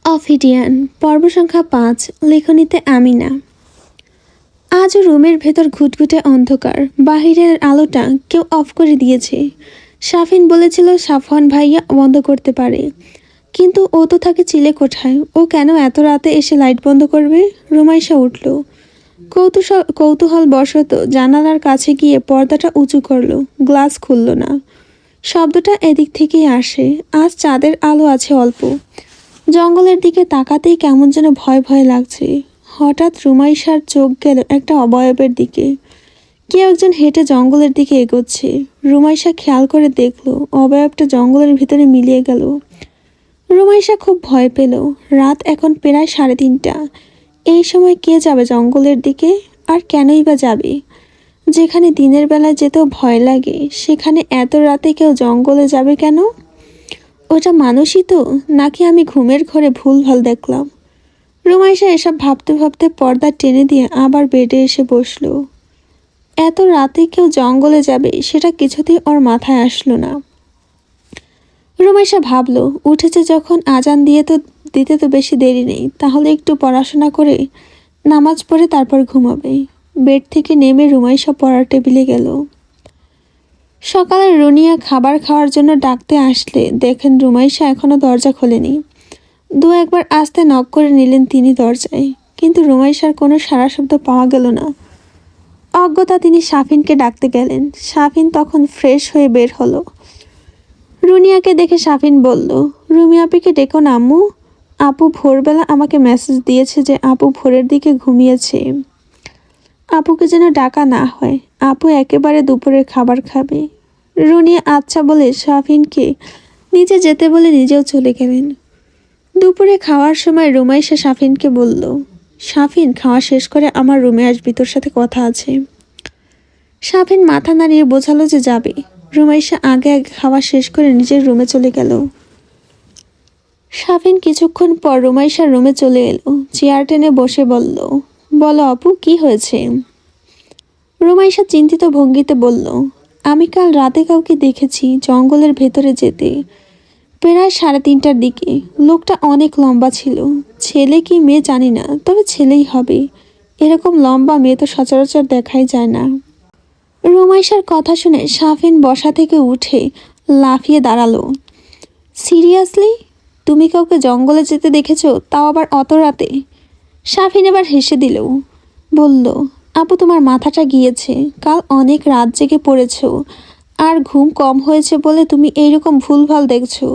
অফিডিয়ান পর্ব সংখ্যা ৫। লেখনীতে আমিনা। আজও রুমের ভেতর ঘুটঘুটে অন্ধকার। বাহিরের আলোটা কেউ অফ করে দিয়েছে। শাফিন বলেছিল সাফওয়ান ভাইয়া বন্ধ করতে পারে, কিন্তু ও তো থাকে চিলে কোঠায়। ও কেন এত রাতে এসে লাইট বন্ধ করবে? রুমাইশা উঠল, কৌতূহল বশত জানালার কাছে গিয়ে পর্দাটা উঁচু করলো। গ্লাস খুলল না। শব্দটা এদিক থেকেই আসে। আজ চাঁদের আলো আছে অল্প। জঙ্গলের দিকে তাকাতেই কেমন যেন ভয় ভয় লাগছে। হঠাৎ রুমাইশার চোখ গেল একটা অবয়বের দিকে। কেউ একজন হেঁটে জঙ্গলের দিকে এগোচ্ছে। রুমাইশা খেয়াল করে দেখলো অবয়বটা জঙ্গলের ভিতরে মিলিয়ে গেল। রুমাইশা খুব ভয় পেল। রাত এখন প্রায় 3:30। এই সময় কে যাবে জঙ্গলের দিকে? আর কেনই বা যাবে? যেখানে দিনের বেলায় যেতেও ভয় লাগে, সেখানে এত রাতে কেউ জঙ্গলে যাবে কেন? ওটা মানুষই তো, নাকি আমি ঘুমের ঘরে ভুলভাল দেখলাম? রুমাইশা এসব ভাবতে ভাবতে পর্দা টেনে দিয়ে আবার বেডে এসে বসলো। এত রাতে কেউ জঙ্গলে যাবে সেটা কিছুতেই ওর মাথায় আসলো না। রুমাইশা ভাবলো, উঠেছে যখন আজান দিতে তো বেশি দেরি নেই, তাহলে একটু পড়াশোনা করে নামাজ পড়ে তারপর ঘুমাবে। বেড থেকে নেমে রুমাইশা পড়ার টেবিলে গেল। সকালে রুনিয়া খাবার খাওয়ার জন্য ডাকতে আসলে দেখেন রুমাইশা এখনো দরজা খোলেনি। একবার আস্তে নক করে নিলেন তিনি দরজায়, কিন্তু রুমাইশার কোনো সাড়া শব্দ পাওয়া গেল না। অজ্ঞতা তিনি শাফিনকে ডাকতে গেলেন। শাফিন তখন ফ্রেশ হয়ে বের হলো। রুনিয়াকে দেখে শাফিন বলল, রুমি আপিকে ডেকো না আম্মু। আপু ভোরবেলা আমাকে মেসেজ দিয়েছে যে আপু ভোরের দিকে ঘুমিয়েছে। আপুকে যেন ডাকা না হয়, আপু একেবারে দুপুরের খাবার খাবে। রুনিয়া আচ্ছা বলে শাফিনকে নিচে যেতে বলে নিজেও চলে গেলেন। দুপুরে খাওয়ার সময় রুমাইশা শাফিনকে বলল, শাফিন খাওয়া শেষ করে আমার রুমে আসবি, তোর সাথে কথা আছে। শাফিন মাথা নাড়িয়ে বোঝালো যে যাবে। রুমাইশা আগে আগে খাওয়া শেষ করে নিজের রুমে চলে গেল। শাফিন কিছুক্ষণ পর রুমাইশার রুমে চলে এলো। চেয়ার টেনে বসে বলল, বলো আপু, কি হয়েছে? রুমাইশা চিন্তিত ভঙ্গিতে বলল, আমি কাল রাতে কাউকে দেখেছি জঙ্গলের ভেতরে যেতে, প্রায় 3:30টার দিকে। লোকটা অনেক লম্বা ছিল। ছেলে কি মেয়ে জানি না, তবে ছেলেই হবে। এরকম লম্বা মেয়ে তো সচরাচর দেখাই যায় না। রুমাইশার কথা শুনে শাফিন বসা থেকে উঠে লাফিয়ে দাঁড়ালো। সিরিয়াসলি? তুমি কাউকে জঙ্গলে যেতে দেখেছো, তাও আবার অত রাতে? শাফিন এবার হেসে দিল, বলল, আপু তোমার মাথাটা গিয়েছে। কাল অনেক রাত জেগে পড়েছো, আর ঘুম কম হয়েছে বলে তুমি এইরকম ভুলভাল দেখছো।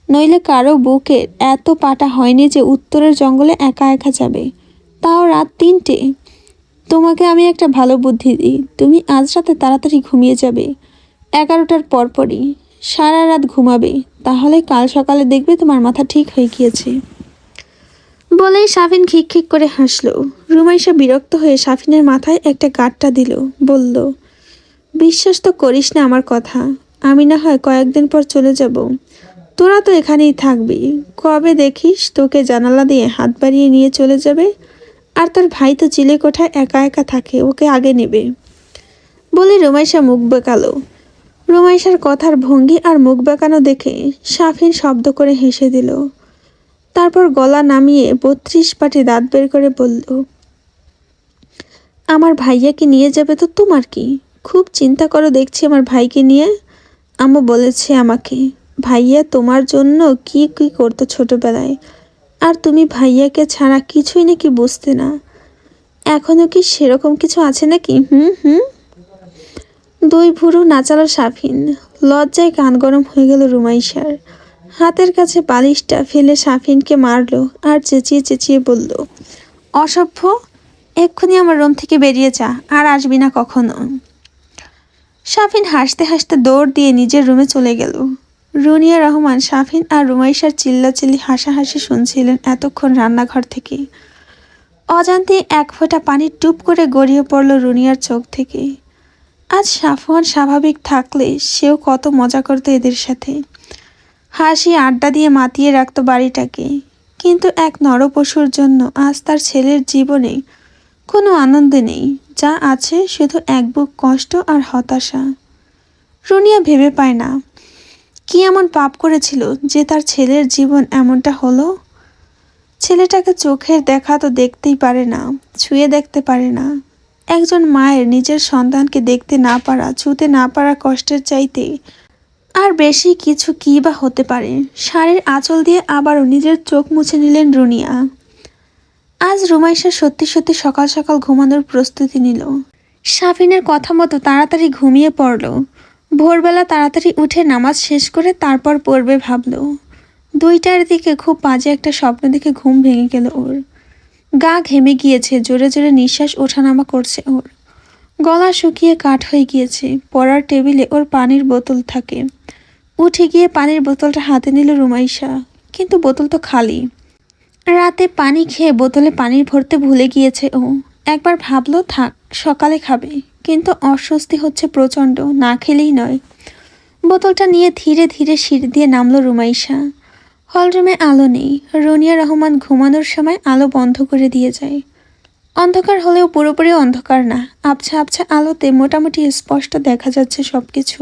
নইলে কারো বুকে এত পাটা হয়নি যে উত্তরের জঙ্গলে একা একা যাবে, তাও রাত 3টে। তোমাকে আমি একটা ভালো বুদ্ধি দিই, তুমি আজ রাতে তাড়াতাড়ি ঘুমিয়ে যাবে। 11টার পরপরই সারা রাত ঘুমাবে, তাহলে কাল সকালে দেখবে তোমার মাথা ঠিক হয়ে গিয়েছে। বলেই শাফিন খিকখিক করে হাসল। রুমাইশা বিরক্ত হয়ে শাফিনের মাথায় একটা গাঁটটা দিল। বলল, বিশ্বাস তো করিস না আমার কথা। আমি না হয় কয়েকদিন পর চলে যাব, তোরা তো এখানেই থাকবি। কবে দেখিস তোকে জানালা দিয়ে হাত বাড়িয়ে নিয়ে চলে যাবে। আর তোর ভাই তো চিলে কোঠায় একা একা থাকে, ওকে আগে নেবে। বলে রুমাইশা মুখ বেঁকালো। রুমাইশার কথার ভঙ্গি আর মুখ বেঁকানো দেখে শাফিন শব্দ করে হেসে দিল। তারপর গলা নামিয়ে 32 পাটি দাঁত বের করে বলল, আমার ভাইয়াকে নিয়ে যাবে তো তোমার কি? খুব চিন্তা করো দেখছি আমার ভাইকে নিয়ে। আম্মু বলেছে আমাকে, ভাইয়া তোমার জন্য কি কি করতো ছোটবেলায়, আর তুমি ভাইয়াকে ছাড়া কিছুই নাকি বুঝতে না। এখনো কি সেরকম কিছু আছে নাকি? হুম হুম। দুই ভুরু নাচালো শাফিন। লজ্জায় কান গরম হয়ে গেল রুমাইশার। হাতের কাছে বালিশটা ফেলে শাফিনকে মারলো আর চেঁচিয়ে চেঁচিয়ে বলল, অসভ্য, এক্ষুনি আমার রুম থেকে বেরিয়ে যা, আর আসবি না কখনো। শাফিন হাসতে হাসতে দৌড় দিয়ে নিজের রুমে চলে গেল। রুনিয়া রহমান শাফিন আর রুমাইশার চিল্লাচিল্লি হাসাহাসি শুনছিলেন এতক্ষণ রান্নাঘর থেকে। অজান্তে এক ফোঁটা পানি টুপ করে গড়িয়ে পড়ল রুনিয়ার চোখ থেকে। আজ সাফওয়ান স্বাভাবিক থাকলে সেও কত মজা করতো এদের সাথে, হাসি আড্ডা দিয়ে মাতিয়ে রাখতো বাড়িটাকে। কিন্তু এক নরপশুর জন্য আজ তার ছেলের জীবনে কোনো আনন্দ নেই। যা আছে শুধু এক বুক কষ্ট আর হতাশা। রুনিয়া ভেবে পায় না কি এমন পাপ করেছিল যে তার ছেলের জীবন এমনটা হলো। ছেলেটাকে চোখের দেখা তো দেখতেই পারে না, ছুঁয়ে দেখতে পারে না। একজন মায়ের নিজের সন্তানকে দেখতে না পারা, ছুঁতে না পারা কষ্টের চাইতে আর বেশি কিছু কী বা হতে পারে। শাড়ির আঁচল দিয়ে আবারও নিজের চোখ মুছে নিলেন রুনিয়া। আজ রুমাইশা সত্যি সত্যি সকাল সকাল ঘুমানোর প্রস্তুতি নিল। সাফিনের কথা মতো তাড়াতাড়ি ঘুমিয়ে পড়ল। ভোরবেলা তাড়াতাড়ি উঠে নামাজ শেষ করে তারপর পড়বে ভাবল। 2টার দিকে খুব বাজে একটা স্বপ্ন দেখে ঘুম ভেঙে গেল ওর। গা ঘেমে গিয়েছে, জোরে জোরে নিঃশ্বাস ওঠানামা করছে ওর। গলা শুকিয়ে কাঠ হয়ে গিয়েছে। পড়ার টেবিলে ওর পানির বোতল থাকে। উঠে গিয়ে পানির বোতলটা হাতে নিল রুমাইশা, কিন্তু বোতল তো খালি। রাতে পানি খেয়ে বোতলে পানি ভরতে ভুলে গিয়েছে ও। একবার ভাবলো থাক, সকালে খাবে, কিন্তু অস্বস্তি হচ্ছে প্রচণ্ড, না খেলেই নয়। বোতলটা নিয়ে ধীরে ধীরে সিঁড়ি দিয়ে নামলো রুমাইশা। হলরুমে আলো নেই। রুনিয়া রহমান ঘুমানোর সময় আলো বন্ধ করে দিয়ে যায়। অন্ধকার হলেও পুরোপুরি অন্ধকার না, আবছা আবছা আলোতে মোটামুটি স্পষ্ট দেখা যাচ্ছে সব কিছু।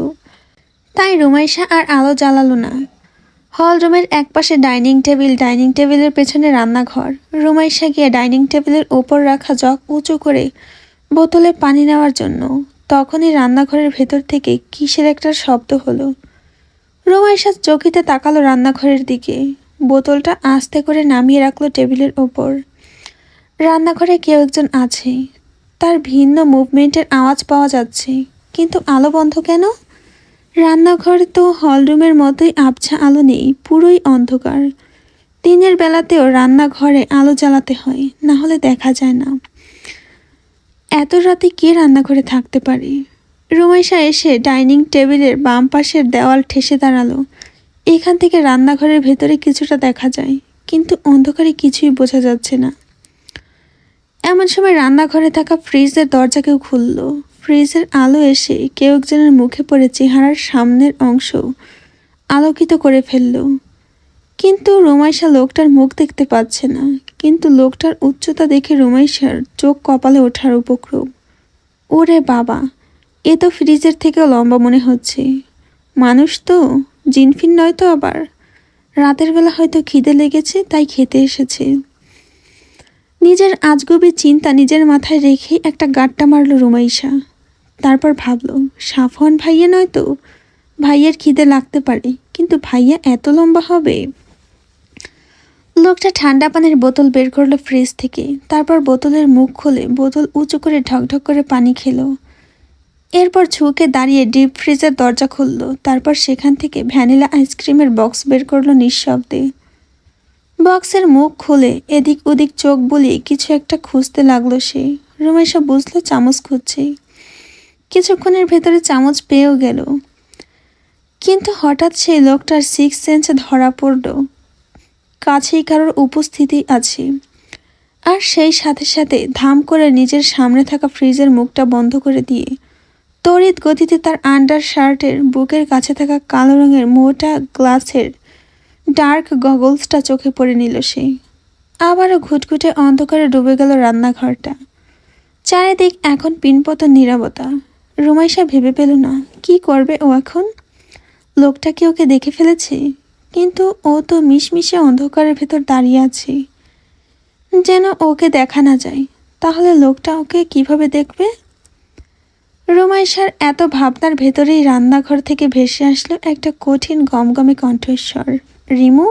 তাই রুমাইশা আর আলো জ্বালালো না। হলরুমের একপাশে ডাইনিং টেবিল, ডাইনিং টেবিলের পেছনে রান্নাঘর। রুমাইশা গিয়ে ডাইনিং টেবিলের ওপর রাখা জগ উঁচু করে বোতলে পানি নেওয়ার জন্য। তখনই রান্নাঘরের ভেতর থেকে কিসের একটা শব্দ হলো। রুমাইশা চকিতে তাকালো রান্নাঘরের দিকে। বোতলটা আস্তে করে নামিয়ে রাখলো টেবিলের ওপর। রান্নাঘরে কেউ একজন আছে। তার ভিন্ন মুভমেন্টের আওয়াজ পাওয়া যাচ্ছে, কিন্তু আলো বন্ধ কেন? রান্নাঘরে তো হলরুমের মতোই আবছা আলো নেই, পুরোই অন্ধকার। দিনের বেলাতেও রান্নাঘরে আলো জ্বালাতে হয়, না হলে দেখা যায় না। এত রাতে কে রান্নাঘরে থাকতে পারে? রুমাইশা এসে ডাইনিং টেবিলের বাম পাশের দেওয়াল ঠেসে দাঁড়ালো। এখান থেকে রান্নাঘরের ভেতরে কিছুটা দেখা যায়, কিন্তু অন্ধকারে কিছুই বোঝা যাচ্ছে না। এমন সময় রান্নাঘরে থাকা ফ্রিজের দরজা কেউ খুলল। ফ্রিজের আলো এসে কেউ একজনের মুখে পড়ে চেহারার সামনের অংশ আলোকিত করে ফেলল। কিন্তু রুমাইশা লোকটার মুখ দেখতে পাচ্ছে না। কিন্তু লোকটার উচ্চতা দেখে রুমাইশার চোখ কপালে ওঠার উপক্রম। ওরে বাবা, এ তো ফ্রিজের থেকেও লম্বা মনে হচ্ছে। মানুষ তো, জিনফিন নয় তো আবার? রাতের বেলা হয়তো খিদে লেগেছে, তাই খেতে এসেছে। নিজের আজগুবি চিন্তা নিজের মাথায় রেখে একটা গাঁট্টা মারল রুমাইশা। তারপর ভাবল, সাফওয়ান ভাইয়া নয় তো? ভাইয়ের খিদে লাগতে পারে, কিন্তু ভাইয়া এত লম্বা হবে? লোকটা ঠান্ডা পানির বোতল বের করলো ফ্রিজ থেকে। তারপর বোতলের মুখ খুলে বোতল উঁচু করে ঢকঢক করে পানি খেলো। এরপর ঝুঁকে দাঁড়িয়ে ডিপ ফ্রিজের দরজা খুলল। তারপর সেখান থেকে ভ্যানিলা আইসক্রিমের বক্স বের করলো নিঃশব্দে। বক্সের মুখ খুলে এদিক ওদিক চোখ বুলিয়ে কিছু একটা খুঁজতে লাগলো সে। রুমাইশা বুঝলো চামচ খুঁজছে। কিছুক্ষণের ভেতরে চামচ পেয়েও গেল। কিন্তু হঠাৎ সেই লোকটার সিক্স সেন্সে ধরা পড়ল কাছেই কারোর উপস্থিতি আছে। আর সেই সাথে সাথে ধাম করে নিজের সামনে থাকা ফ্রিজের মুখটা বন্ধ করে দিয়ে তড়িৎ গতিতে তার আন্ডার শার্টের বুকের কাছে থাকা কালো রঙের মোটা গ্লাসের ডার্ক গগলসটা চোখে পড়ে নিল সে। আবারও ঘুটঘুটে অন্ধকারে ডুবে গেল রান্নাঘরটা। চারিদিক এখন পিনপতন নীরবতা। রুমাইশা ভেবে পেল না কি করবে ও এখন। লোকটা কি ওকে দেখে ফেলেছে? কিন্তু ও তো মিশমিশে অন্ধকারের ভেতর দাঁড়িয়ে আছে, যেন ওকে দেখা না যায়। তাহলে লোকটা ওকে কিভাবে দেখবে? রুমাইশার এত ভাবনার ভেতরেই রান্নাঘর থেকে ভেসে আসলো একটা কঠিন গমগমে কণ্ঠস্বর, রিমু।